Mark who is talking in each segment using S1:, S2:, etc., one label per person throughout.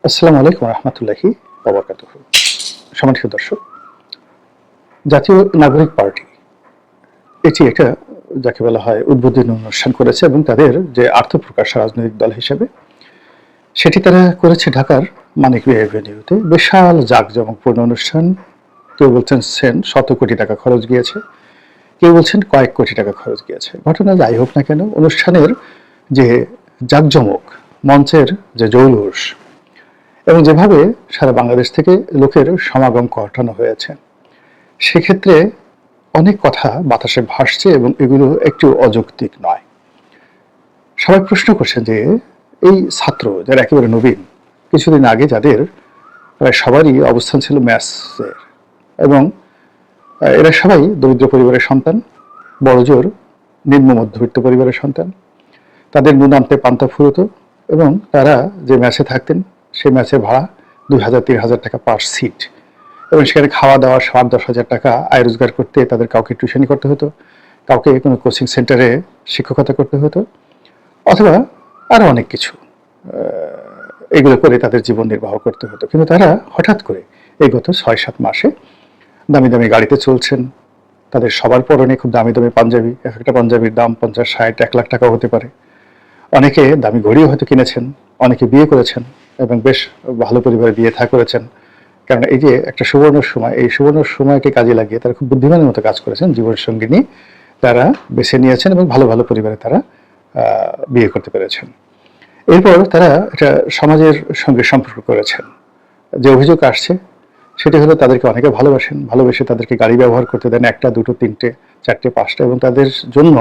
S1: আসসালামু আলাইকুম রহমতুল্লাহি ওয়াবারাকাতুহু। সম্মানিত দর্শক, জাতীয় নাগরিক পার্টি এটি একটা যাকে বলা হয় উদ্বোধনী অনুষ্ঠান করেছে এবং তাদের যে আত্মপ্রকাশ রাজনৈতিক দল হিসেবে সেটি তারা করেছে ঢাকার মানিক মিয়া এভিনিউতে। বিশাল জাঁকজমকপূর্ণ অনুষ্ঠান। কেউ বলছেন শত কোটি টাকা খরচ গিয়েছে, কেউ বলছেন কয়েক কোটি টাকা খরচ গিয়েছে। ঘটনা যাই হোক না কেন, অনুষ্ঠানের যে জাঁকজমক, মঞ্চের যে জৌলুস এবং যেভাবে সারা বাংলাদেশ থেকে লোকের সমাগম ঘটানো হয়েছে, সেক্ষেত্রে অনেক কথা বাতাসে ভাসছে এবং এগুলো একটু অযৌক্তিক নয়। সবাই প্রশ্ন করছে যে এই ছাত্র যারা একেবারে নবীন, কিছুদিন আগে যাদের প্রায় সবারই অবস্থান ছিল ম্যাথসের, এবং এরা সবাই দরিদ্র পরিবারের সন্তান, বড়জোর নিম্ন মধ্যবিত্ত পরিবারের সন্তান, তাদের নুন আনতে পান্তা ফুরতো এবং তারা যে ম্যাচে থাকতেন সেই ম্যাচের ভাড়া 2,000-3,000 টাকা পার সিট, এবং সেখানে খাওয়া দাওয়া 7-10,000 টাকা আয় রোজগার করতে তাদের কাউকে টিউশনি করতে হতো, কাউকে কোনো কোচিং সেন্টারে শিক্ষকতা করতে হতো, অথবা আরও অনেক কিছু এগুলো করে তাদের জীবন নির্বাহ করতে হতো। কিন্তু তারা হঠাৎ করে এই গত 6-7 মাসে দামি দামি গাড়িতে চলছেন, তাদের সবার পরনে খুব দামি দামি পাঞ্জাবি, এক একটা পাঞ্জাবির দাম 50-60-1 লাখ টাকাও হতে পারে। অনেকে দামি ঘড়িও হয়তো কিনেছেন, অনেকে বিয়ে করেছেন এবং বেশ ভালো পরিবারে বিয়ে থা করেছেন। কারণ এই যে একটা সুবর্ণ সময়, এই সুবর্ণ সময়কে কাজে লাগিয়ে তারা খুব বুদ্ধিমানের মতো কাজ করেছেন, জীবনসঙ্গিনী তারা বেছে নিয়েছেন এবং ভালো ভালো পরিবারে তারা বিয়ে করতে পেরেছেন। এরপর তারা এটা সমাজের সঙ্গে সম্পর্ক করেছেন। যে অভিযোগ আসছে সেটি হলো তাদেরকে অনেকে ভালোবাসেন, ভালোবেসে তাদেরকে গাড়ি ব্যবহার করতে দেন 1টা 2টো 3টে 4টে 5টা, এবং তাদের জন্য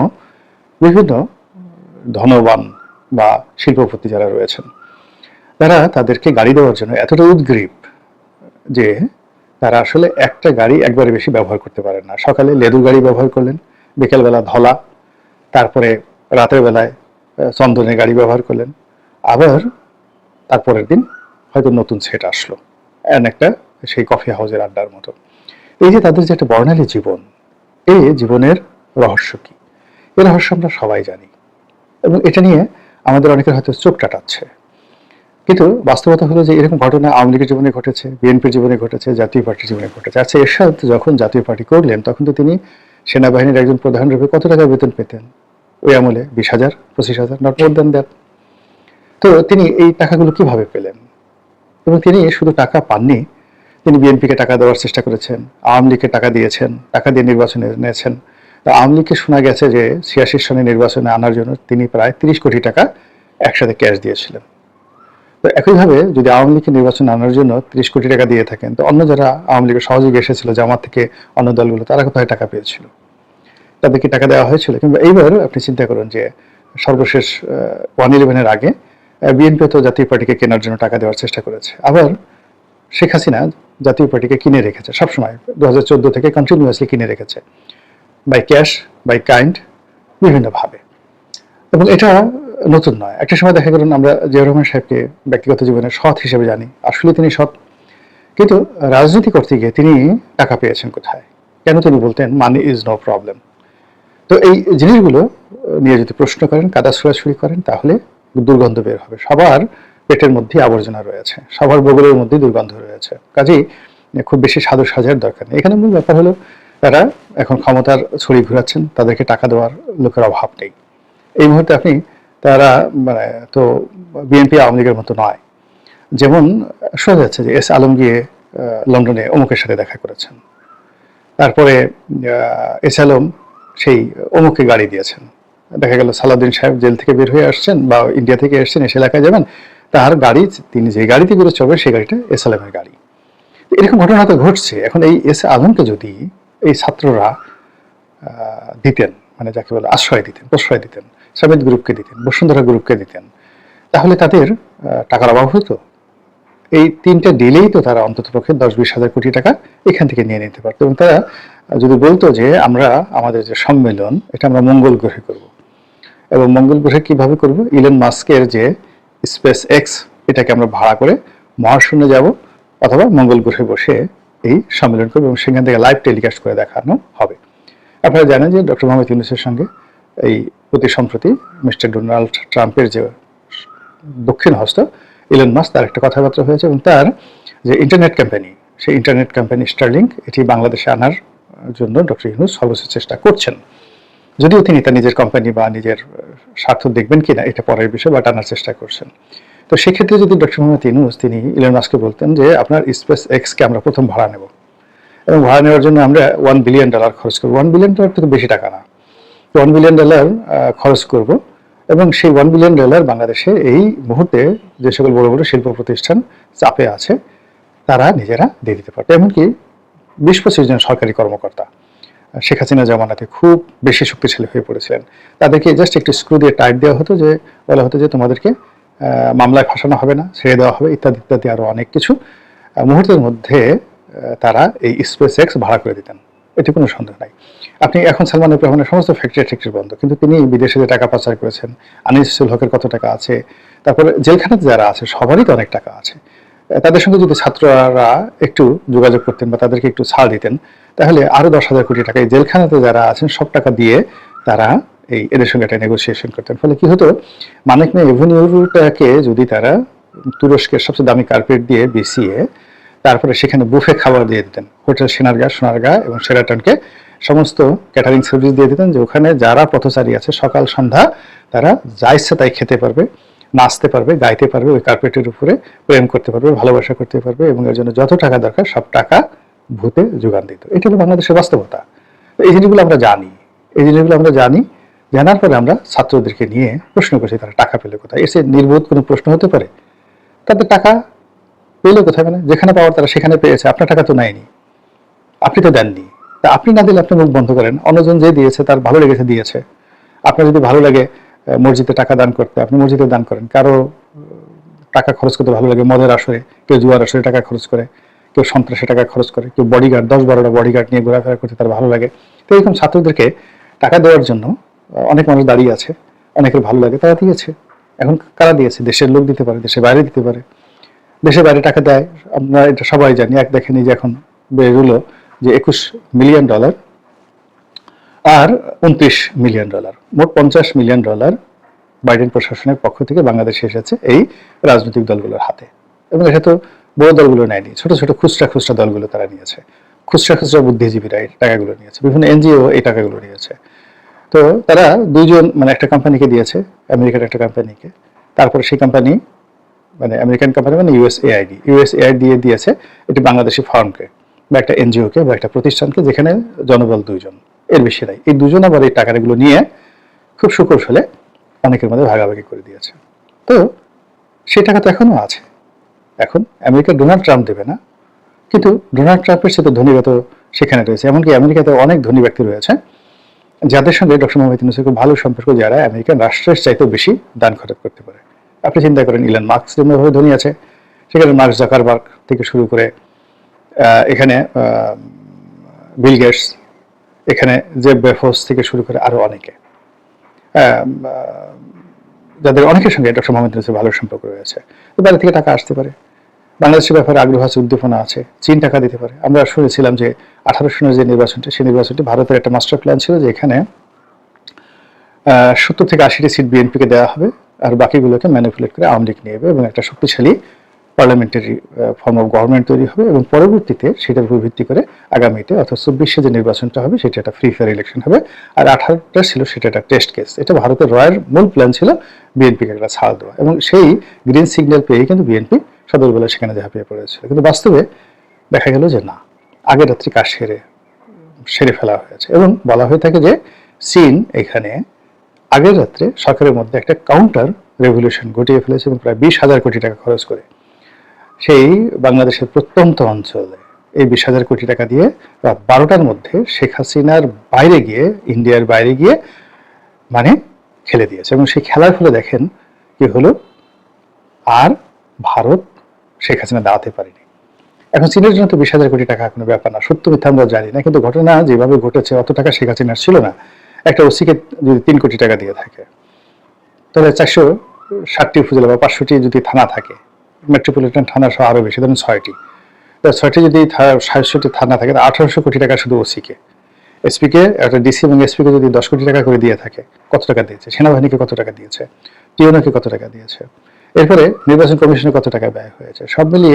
S1: বিভিন্ন ধনবান বা শিল্পপতি যারা রয়েছেন তারা তাদেরকে গাড়ি দেওয়ার জন্য এতটা উদগ্রীব যে তারা আসলে একটা গাড়ি একবারে বেশি ব্যবহার করতে পারেন না। সকালে লেদুর গাড়ি ব্যবহার করলেন, বিকেলবেলা ধলা, তারপরে রাতের বেলায় চন্দনের গাড়ি ব্যবহার করলেন, আবার তারপরের দিন হয়তো নতুন সেট আসলো, একটা সেই কফি হাউসের আড্ডার মতো। এই যে তাদের যে একটা বর্ণালী জীবন, এই জীবনের রহস্য কি? এই রহস্য আমরা সবাই জানি এবং এটা নিয়ে আমাদের অনেকের হয়তো চোখ টাটাচ্ছে। কিন্তু বাস্তবতা হলো যে এরকম ঘটনা আওয়ামী লীগের জীবনে ঘটেছে, বিএনপির জীবনে ঘটেছে, জাতীয় পার্টির জীবনে ঘটেছে। আচ্ছা, এরশাদ যখন জাতীয় পার্টি করলেন তখন তো তিনি সেনাবাহিনীর একজন প্রধান রূপে কত টাকা বেতন পেতেন? ওই আমলে 20,000, 25,000, নট মোর দ্যান দ্যাট। তো তিনি এই টাকাগুলো কিভাবে পেলেন? এবং তিনি শুধু টাকা পাননি, তিনি বিএনপিকে টাকা দেওয়ার চেষ্টা করেছেন, আওয়ামী লীগকে টাকা দিয়েছেন, টাকা দিয়ে নির্বাচনে এনেছেন। আওয়ামী লীগকে শোনা গেছে যে 86 সনে নির্বাচনে আনার জন্য তিনি প্রায় 30 কোটি টাকা একসাথে ক্যাশ দিয়েছিলেন। তো একইভাবে যদি আওয়ামী লীগকে নির্বাচনে আনার জন্য 30 কোটি টাকা দিয়ে থাকেন, তো অন্য যারা আওয়ামী লীগের সহযোগী এসেছিল জামাত থেকে, অন্য দলগুলো, তারা কোথায় টাকা পেয়েছিল? তাদেরকে টাকা দেওয়া হয়েছিল? কিংবা এইবার আপনি চিন্তা করুন যে সর্বশেষ 1/11-এর আগে বিএনপি তো জাতীয় পার্টিকে কেনার জন্য টাকা দেওয়ার চেষ্টা করেছে। আবার শেখ হাসিনা জাতীয় পার্টিকে কিনে রেখেছে সবসময়, 2014 থেকে কন্টিনিউয়াসলি কিনে রেখেছে, বাই ক্যাশ, বাই কাইন্ড, বিভিন্নভাবে। এবং এটা নতুন নয়। একটা সময় দেখা গেল আমরা জিয়াউর রহমান সাহেবকে ব্যক্তিগত জীবনে সৎ হিসেবে জানি, আসলে তিনি সৎ, কিন্তু রাজনীতি করতে গিয়ে তিনি টাকা পেয়েছেন কোথায়? কেন তিনি বলতেন মানি ইজ নো প্রবলেম? তো এই জিনিসগুলো নিয়ে যদি প্রশ্ন করেন, কাদা ছোড়াছুড়ি করেন, তাহলে দুর্গন্ধ বের হবে। সবার পেটের মধ্যে আবর্জনা রয়েছে, সবার বগলের মধ্যে দুর্গন্ধ রয়েছে। কাজেই খুব বেশি সাধু সাজার দরকার নেই। এখানে মূল ব্যাপার হলো তারা এখন ক্ষমতার ছড়ি ঘুরাচ্ছেন, তাদেরকে টাকা দেওয়ার লোকের অভাব নেই এই মুহূর্তে। আপনি তারা মানে তো বিএনপি আওয়ামী লীগের মতো নয়। যেমন শোনা যাচ্ছে যে এস আলম গিয়ে লন্ডনে অমুকের সাথে দেখা করেছেন, তারপরে এস আলম সেই অমুকে গাড়ি দিয়েছেন। দেখা গেল সালাউদ্দিন সাহেব জেল থেকে বের হয়ে আসছেন বা ইন্ডিয়া থেকে এসছেন, এসে এলাকায় যাবেন, তার গাড়ি, তিনি যে গাড়িতে বেরোচ্ছে হবে সেই গাড়িটা এস আলমের গাড়ি। এরকম ঘটনা তো ঘটছে। এখন এই এস আলমকে যদি এই ছাত্ররা দিতেন, মানে যাকে বলে আশ্রয় দিতেন, প্রশ্রয় দিতেন, সাবেদ গ্রুপকে দিতেন, বসুন্ধরা গ্রুপকে দিতেন, তাহলে তাদের টাকার অভাব হতো? এই 3টে ডিলেই তো তারা অন্তত পক্ষে 10-20 হাজার কোটি টাকা এখান থেকে নিয়ে নিতে পারতো। এবং তারা যদি বলতো যে আমরা আমাদের যে সম্মেলন এটা আমরা মঙ্গল গ্রহে করব, এবং মঙ্গল গ্রহে কিভাবে করব? ইলন মাস্কের যে স্পেস এক্স, এটাকে আমরা ভাড়া করে মহাশূন্যে যাব, অথবা মঙ্গল গ্রহে বসে এই সম্মেলন করবো এবং সেখান থেকে লাইভ টেলিকাস্ট করে দেখানো হবে। আপনারা জানেন যে ডক্টর মোহাম্মদ ইউনূসের সঙ্গে এই অতি সম্প্রতি মিস্টার ডোনাল্ড ট্রাম্পের যে দক্ষিণ হস্ত, ইলন মাস্ক, তার একটা কথাবার্তা হয়েছে, এবং তার যে ইন্টারনেট কোম্পানি, সেই ইন্টারনেট কোম্পানি স্টারলিংক, এটি বাংলাদেশে আনার জন্য ডক্টর ইউনূস সর্বোচ্চ চেষ্টা করছেন। যদিও তিনি তার নিজের কোম্পানি বা নিজের স্বার্থ দেখবেন কিনা এটা পরের বিষয়, বা আনার চেষ্টা করছেন। তো সেক্ষেত্রে যদি ডক্টর মোহাম্মদ ইউনূস তিনি ইলন মাস্ককে বলতেন যে আপনার স্পেস এক্সকে আমরা প্রথম ভাড়া নেব, এবং ভাড়া নেওয়ার জন্য আমরা $1 বিলিয়ন খরচ করবো। $1 বিলিয়ন তো বেশি টাকা না, $1 বিলিয়ন খরচ করব, এবং সেই $1 বিলিয়ন বাংলাদেশে এই মুহূর্তে যে সকল বড় বড় শিল্প প্রতিষ্ঠান চাপে আছে তারা নিজেরা দিয়ে দিতে পারবে। এমনকি 20-25 জন সরকারি কর্মকর্তা শেখ হাসিনা জামানাতে খুব বেশি শক্তিশালী হয়ে পড়েছিলেন, তাদেরকে জাস্ট একটু স্ক্রু দিয়ে টাইট দেওয়া হতো, যে বলা হতো যে তোমাদেরকে মামলায় ফাঁসানো হবে না, ছেড়ে দেওয়া হবে, ইত্যাদি ইত্যাদি আরও অনেক কিছু। মুহূর্তের মধ্যে তারা এই স্পেস এক্স ভাড়া করে দিতেন, এটি কোনো সন্দেহ নাই। আপনি এখন সালমান রহমানের সমস্ত ফ্যাক্টরি বন্ধ, কিন্তু তিনি বিদেশে যে টাকা পাচার করেছেন, আনিসুল হকের কত টাকা আছে, তারপরে জেলখানাতে যারা আছে সবারই তো অনেক টাকা আছে। তাদের সঙ্গে যদি ছাত্ররা একটু যোগাযোগ করতেন বা তাদেরকে একটু ছাড় দিতেন, তাহলে আরও 10,000 কোটি টাকা এই জেলখানাতে যারা আছেন সব টাকা দিয়ে তারা এদের সঙ্গে একটা নেগোসিয়েশন করতেন। ফলে কি হতো, মানিক মে এভিনিউটাকে যদি তারা তুরস্কের সবচেয়ে দামি কার্পেট দিয়ে বিছিয়ে তারপরে সেখানে বুফে খাবার দিয়ে দিতেন, হোটেল সোনারগাঁ এবং শেরাটনকে সমস্ত ক্যাটারিং সার্ভিস দিয়ে দিতেন, যে ওখানে যারা পথচারী আছে সকাল সন্ধ্যা তারা যা ইচ্ছে তাই খেতে পারবে, নাচতে পারবে, গাইতে পারবে, ওই কার্পেটের উপরে প্রেম করতে পারবে, ভালোবাসা করতে পারবে, এবং এর জন্য যত টাকা দরকার সব টাকা ভূতে যোগান দিত। এটা হলো বাংলাদেশের বাস্তবতা। এই জিনিসগুলো আমরা জানি, জানার পরে আমরা ছাত্রদেরকে নিয়ে প্রশ্ন করছি তারা টাকা পেলে কোথায়। এসে নির্বোধ কোনো প্রশ্ন হতে পারে? তাদের টাকা পেলে কোথায়? মানে যেখানে পাওয়ার তারা সেখানে পেয়েছে, আপনার টাকা তো নেয়নি, আপনি তো দেননি। তা আপনি না দিলে আপনি মুখ বন্ধ করেন, অন্যজন যে দিয়েছে তার ভালো লেগেছে দিয়েছে। আপনার যদি ভালো লাগে মসজিদে টাকা দান করতে, আপনি মসজিদে দান করেন। কারো টাকা খরচ করতে ভালো লাগে মদের আসরে, কেউ জুয়ার আসরে টাকা খরচ করে, কেউ সন্ত্রাসে টাকা খরচ করে, কেউ বডিগার্ড 10-12টা বডিগার্ড নিয়ে ঘোরাফেরা করতে তার ভালো লাগে। তো এরকম ছাত্রদেরকে টাকা দেওয়ার জন্য অনেক মানুষ দাঁড়িয়ে আছে, অনেকের ভালো লাগে, তারা দিয়েছে। এখন কারা দিয়েছে? দেশের লোক দিতে পারে, দেশের বাইরে দিতে পারে। দেশের বাইরে টাকা দেয় আমরা এটা সবাই জানি। এক দেখেনি যে এখন বেরোলো যে $21 মিলিয়ন আর $29 মিলিয়ন, মোট $50 মিলিয়ন বাইডেন প্রশাসনের পক্ষ থেকে বাংলাদেশে এসেছে এই রাজনৈতিক দলগুলোর হাতে। এবং এটা তো বড় দলগুলো নেয়নি, ছোট ছোট খুচরা দলগুলো তারা নিয়েছে, খুচরা বুদ্ধিজীবীরা এই টাকাগুলো নিয়েছে, বিভিন্ন এনজিও এই টাকাগুলো নিয়েছে। তো তারা দুইজন, মানে একটা কোম্পানিকে দিয়েছে, আমেরিকার একটা কোম্পানিকে, তারপরে সেই কোম্পানি মানে আমেরিকান কোম্পানি মানে ইউএসএআইডি দিয়ে দিয়েছে এটি বাংলাদেশি ফার্মকে বা একটা এনজিওকে বা একটা প্রতিষ্ঠানকে, যেখানে জনবল 2 জন, এর বেশি নাই। এই 2 জন আবার এই টাকাগুলো নিয়ে খুব সুকৌশলে অনেকের মধ্যে ভাগাভাগি করে দিয়েছে। তো সেই টাকা তো এখনো আছে। এখন আমেরিকার ডোনাল্ড ট্রাম্প দেবে না, কিন্তু ডোনাল্ড ট্রাম্পের সাথে ধনীরা তো সেখানে রয়েছে। এমনকি আমেরিকাতে অনেক ধনী ব্যক্তি রয়েছে যাদের সঙ্গে ডক্টর মোহাম্মদ ইউনূসের খুব ভালো সম্পর্ক, যারা আমেরিকান রাষ্ট্রের চাইতেও বেশি দান খরচ করতে পারে। আপনি চিন্তা করেন, ইলন মাস্ক যেভাবে ধনী আছে, সেখানে মার্ক জাকারবার্গ থেকে শুরু করে এখানে বিল গেটস, এখানে জেফ বেজোস থেকে শুরু করে আরো অনেকে, যাদের অনেকের সঙ্গে ডক্টর মোহাম্মদ ইউনূসের ভালো সম্পর্ক রয়েছে। তো বাইরে থেকে টাকা আসতে পারে, বাংলাদেশের ব্যাপারে আগ্রহ আছে, উদ্দীপনা আছে, চীন টাকা দিতে পারে। আমরা শুনেছিলাম যে 18 সনের যে নির্বাচনটি, সেই নির্বাচনটি ভারতের একটা মাস্টার প্ল্যান ছিল, যে এখানে 70 থেকে 80টি সিট বিএনপিকে দেওয়া হবে, আর বাকিগুলোকে ম্যানিপুলেট করে আওয়ামী লীগ নিয়ে যাবে, এবং একটা শক্তিশালী পার্লামেন্টারি ফর্ম অফ গভর্নমেন্ট তৈরি হবে, এবং পরবর্তীতে সেটার উপর ভিত্তি করে আগামীতে অর্থাৎ 24-এ যে নির্বাচনটা হবে সেটা একটা ফ্রি ফেয়ার ইলেকশন হবে। আর 18টা ছিল সেটা একটা টেস্ট কেস। এটা ভারতের রয়ের মূল প্ল্যান ছিল বিএনপিকে একটা ছাড় দেওয়া, এবং সেই গ্রিন সিগন্যাল পেয়েই কিন্তু বিএনপি সদলবেলা সেখানে ঝাঁপিয়ে পড়েছিল। কিন্তু বাস্তবে দেখা গেল যে না, আগের রাত্রি কাজ সেরে ফেলা হয়েছে, এবং বলা হয়ে থাকে যে চীন এখানে আগের রাত্রে সরকারের মধ্যে একটা কাউন্টার রেভলিউশন ঘটিয়ে ফেলেছে, এবং প্রায় 20,000 কোটি টাকা খরচ করে সেই বাংলাদেশের প্রত্যন্ত অঞ্চলে এই 20,000 কোটি টাকা দিয়ে রাত 12টার মধ্যে শেখ হাসিনার বাইরে গিয়ে, ইন্ডিয়ার বাইরে গিয়ে মানে খেলে দিয়েছে। এবং সেই খেলার ফলে দেখেন কি হলো, আর ভারত শেখ হাসিনা দাঁড়াতে পারেনি। এখন চীনের জন্য তো 20,000 কোটি টাকা কোনো ব্যাপার না, সত্য মিথ্যা আমরা জানি না, কিন্তু ঘটনা যেভাবে ঘটেছে অত টাকা শেখ হাসিনার ছিল না। একটা ওসিকে যদি 3 কোটি টাকা দিয়ে থাকে, তাহলে 460টি উপজেলা বা 500টি যদি থানা থাকে, মেট্রোপলিটন থানা সহ আরো বেশি, ধরুন 6টি, 6টি যদি 600টি থানা থাকে, 1800 কোটি টাকা শুধু ওসিকে। এসপিকে, একটা ডিসি এবং এসপিকে যদি 10 কোটি টাকা করে দিয়ে থাকে, কত টাকা দিয়েছে? সেনাবাহিনীকে কত টাকা দিয়েছে? টিওনাকে কত টাকা দিয়েছে? এরপরে নির্বাচন কমিশনে কত টাকা ব্যয় হয়েছে, সব মিলিয়ে